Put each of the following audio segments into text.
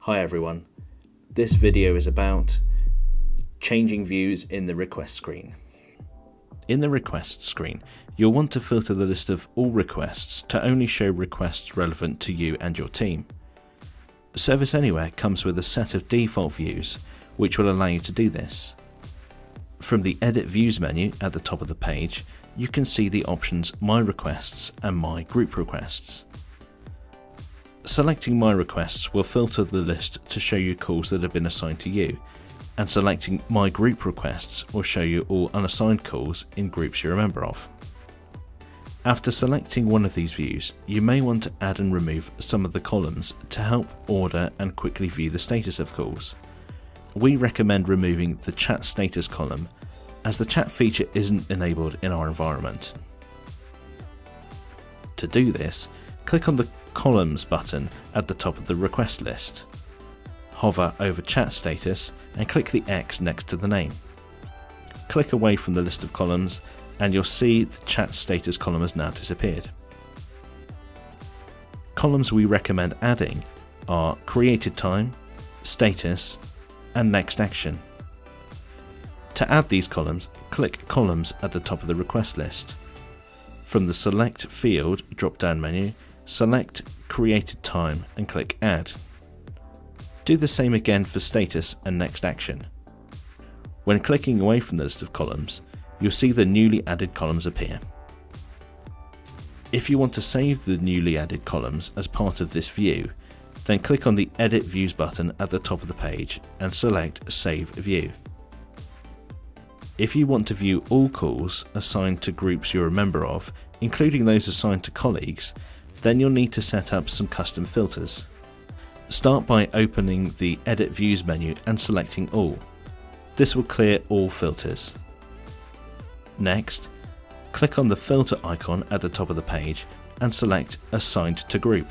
Hi everyone, this video is about changing views in the request screen. In the request screen, you'll want to filter the list of all requests to only show requests relevant to you and your team. Service Anywhere comes with a set of default views which will allow you to do this. From the Edit Views menu at the top of the page, you can see the options My Requests and My Group Requests. Selecting My Requests will filter the list to show you calls that have been assigned to you, and selecting My Group Requests will show you all unassigned calls in groups you're a member of. After selecting one of these views, you may want to add and remove some of the columns to help order and quickly view the status of calls. We recommend removing the chat status column, as the chat feature isn't enabled in our environment. To do this, click on the Columns button at the top of the request list. Hover over chat status and click the X next to the name. Click away from the list of columns and you'll see the chat status column has now disappeared. Columns we recommend adding are created time, status, and next action. To add these columns, click Columns at the top of the request list. From the Select Field drop-down menu, select Created Time and click Add. Do the same again for Status and Next Action. When clicking away from the list of columns, you'll see the newly added columns appear. If you want to save the newly added columns as part of this view, then click on the Edit Views button at the top of the page and select Save View. If you want to view all calls assigned to groups you're a member of, including those assigned to colleagues, then you'll need to set up some custom filters. Start by opening the Edit Views menu and selecting All. This will clear all filters. Next, click on the filter icon at the top of the page and select Assigned to Group.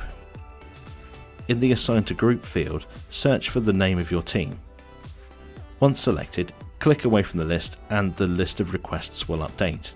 In the Assigned to Group field, search for the name of your team. Once selected, click away from the list and the list of requests will update.